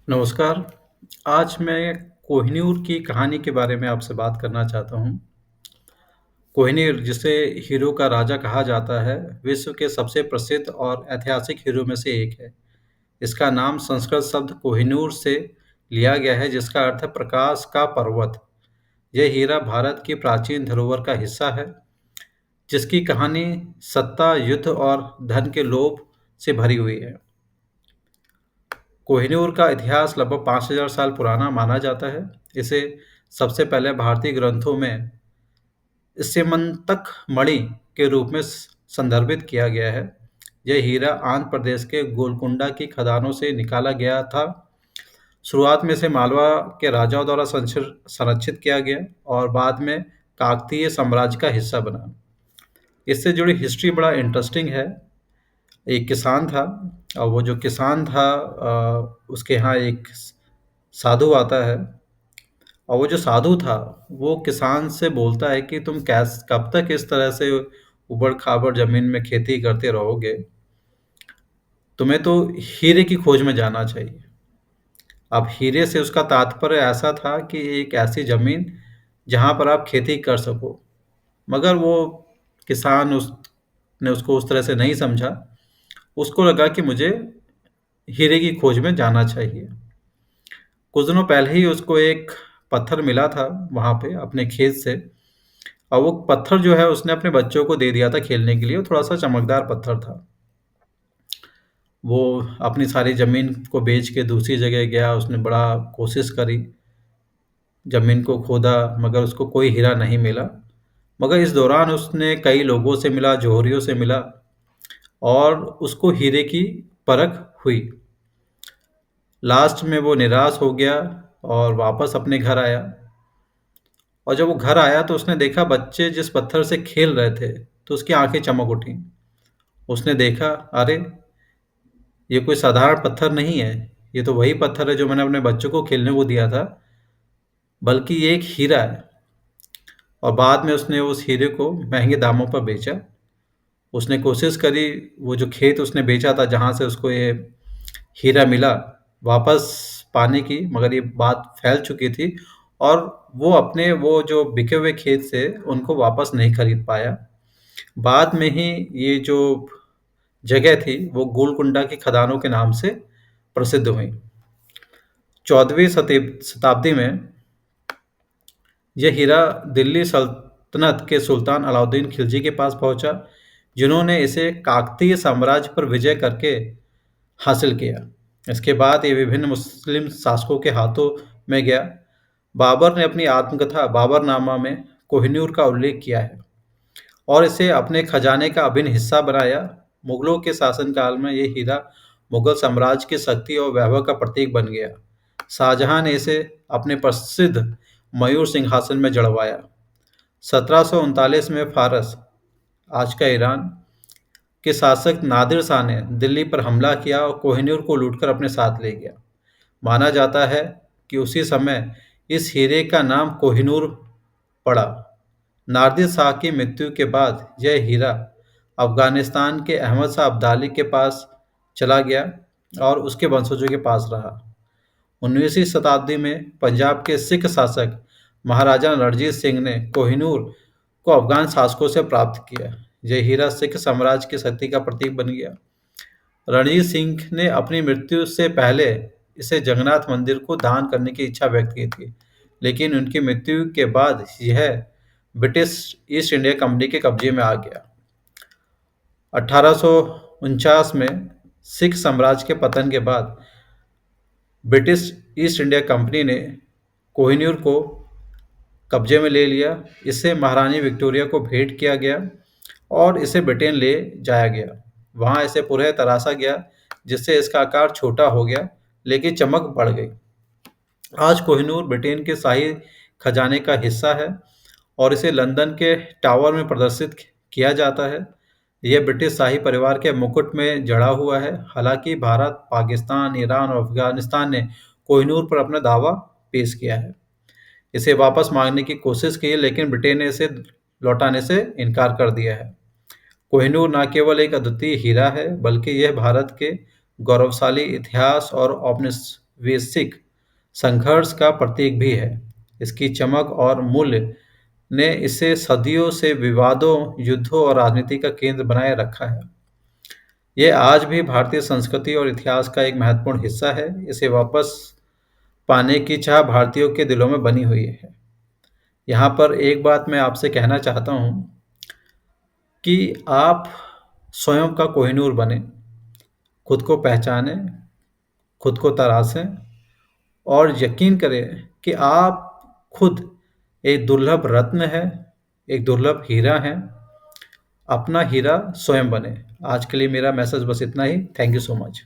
नमस्कार। आज मैं कोहिनूर की कहानी के बारे में आपसे बात करना चाहता हूँ। कोहिनूर जिसे हीरो का राजा कहा जाता है, विश्व के सबसे प्रसिद्ध और ऐतिहासिक हीरो में से एक है। इसका नाम संस्कृत शब्द कोहिनूर से लिया गया है, जिसका अर्थ है प्रकाश का पर्वत। यह हीरा भारत की प्राचीन धरोहर का हिस्सा है, जिसकी कहानी सत्ता, युद्ध और धन के लोभ से भरी हुई है। कोहिनूर का इतिहास लगभग 5000 साल पुराना माना जाता है। इसे सबसे पहले भारतीय ग्रंथों में स्यमंतक मणि के रूप में संदर्भित किया गया है। यह हीरा आंध्र प्रदेश के गोलकुंडा की खदानों से निकाला गया था। शुरुआत में इसे मालवा के राजाओं द्वारा संरक्षित किया गया और बाद में काकतीय साम्राज्य का हिस्सा बना। इससे जुड़ी हिस्ट्री बड़ा इंटरेस्टिंग है। एक किसान था और वो जो किसान था उसके यहाँ एक साधु आता है और वो जो साधु था वो किसान से बोलता है कि तुम कब तक इस तरह से उबड़ खाबड़ जमीन में खेती करते रहोगे। तुम्हें तो हीरे की खोज में जाना चाहिए। अब हीरे से उसका तात्पर्य ऐसा था कि एक ऐसी जमीन जहां पर आप खेती कर सको। मगर वो किसान उसने उसको उस तरह से नहीं समझा। उसको लगा कि मुझे हीरे की खोज में जाना चाहिए। कुछ दिनों पहले ही उसको एक पत्थर मिला था वहां पे अपने खेत से। और वो पत्थर जो है उसने अपने बच्चों को दे दिया था खेलने के लिए। वो थोड़ा सा चमकदार पत्थर था। वो अपनी सारी जमीन को बेच के दूसरी जगह गया। उसने बड़ा कोशिश करी, जमीन को खोदा, मगर उसको कोई हीरा नहीं मिला। मगर इस दौरान उसने कई लोगों से मिला, जौहरियों से मिला और उसको हीरे की परख हुई। लास्ट में वो निराश हो गया और वापस अपने घर आया। और जब वो घर आया तो उसने देखा बच्चे जिस पत्थर से खेल रहे थे, तो उसकी आंखें चमक उठी। उसने देखा, अरे ये कोई साधारण पत्थर नहीं है। ये तो वही पत्थर है जो मैंने अपने बच्चों को खेलने को दिया था, बल्कि ये एक हीरा है। और बाद में उसने उस हीरे को महंगे दामों पर बेचा। उसने कोशिश करी, वो जो खेत उसने बेचा था जहाँ से उसको ये हीरा मिला, वापस पाने की, मगर ये बात फैल चुकी थी और वो अपने वो जो बिके हुए खेत से उनको वापस नहीं खरीद पाया। बाद में ही ये जो जगह थी वो गोलकुंडा की खदानों के नाम से प्रसिद्ध हुई। 14वीं शताब्दी में यह हीरा दिल्ली सल्तनत के सुल्तान अलाउद्दीन खिलजी के पास पहुंचा, जिन्होंने इसे काकतीय साम्राज्य पर विजय करके हासिल किया। इसके बाद ये विभिन्न मुस्लिम शासकों के हाथों में गया। बाबर ने अपनी आत्मकथा बाबरनामा में कोहिनूर का उल्लेख किया है और इसे अपने खजाने का अभिन्न हिस्सा बनाया। मुगलों के शासनकाल में यह हीरा मुगल साम्राज्य की शक्ति और वैभव का प्रतीक बन गया। शाहजहां ने इसे अपने प्रसिद्ध मयूर सिंहासन में जड़वाया। 1739 में फारस, आज का ईरान, के शासक नादिर शाह ने दिल्ली पर हमला किया और कोहिनूर को लूटकर अपने साथ ले गया। माना जाता है कि उसी समय इस हीरे का नाम कोहिनूर पड़ा। नादिर शाह की मृत्यु के बाद यह हीरा अफगानिस्तान के अहमद शाह अब्दाली के पास चला गया और उसके वंशजों के पास रहा। 19वीं शताब्दी में पंजाब के सिख शासक महाराजा रणजीत सिंह ने कोहिनूर को अफगान शासकों से प्राप्त किया। यह हीरा सिख साम्राज्य की शक्ति का प्रतीक बन गया। रणजीत सिंह ने अपनी मृत्यु से पहले इसे जगन्नाथ मंदिर को दान करने की इच्छा व्यक्त की थी, लेकिन उनकी मृत्यु के बाद यह ब्रिटिश ईस्ट इंडिया कंपनी के कब्जे में आ गया। 1849 में सिख साम्राज्य के पतन के बाद ब्रिटिश ईस्ट इंडिया कंपनी ने कोहिनूर को कब्जे में ले लिया। इसे महारानी विक्टोरिया को भेंट किया गया और इसे ब्रिटेन ले जाया गया। वहां इसे पुनः तराशा गया, जिससे इसका आकार छोटा हो गया, लेकिन चमक बढ़ गई। आज कोहिनूर ब्रिटेन के शाही खजाने का हिस्सा है और इसे लंदन के टावर में प्रदर्शित किया जाता है। यह ब्रिटिश शाही परिवार के मुकुट में जड़ा हुआ है। हालांकि भारत, पाकिस्तान, ईरान और अफगानिस्तान ने कोहिनूर पर अपना दावा पेश किया है। इसे वापस मांगने की कोशिश की, लेकिन ब्रिटेन ने इसे लौटाने से इनकार कर दिया है। कोहिनूर न केवल एक अद्वितीय हीरा है, बल्कि यह भारत के गौरवशाली इतिहास और वैश्विक संघर्ष का प्रतीक भी है। इसकी चमक और मूल्य ने इसे सदियों से विवादों, युद्धों और राजनीति का केंद्र बनाए रखा है। ये आज भी भारतीय संस्कृति और इतिहास का एक महत्वपूर्ण हिस्सा है। इसे वापस पाने की चाह भारतीयों के दिलों में बनी हुई है। यहाँ पर एक बात मैं आपसे कहना चाहता हूँ कि आप स्वयं का कोहिनूर बने, खुद को पहचानें, खुद को तराशें और यकीन करें कि आप खुद एक दुर्लभ रत्न हैं, एक दुर्लभ हीरा हैं। अपना हीरा स्वयं बने। आज के लिए मेरा मैसेज बस इतना ही। Thank you so much.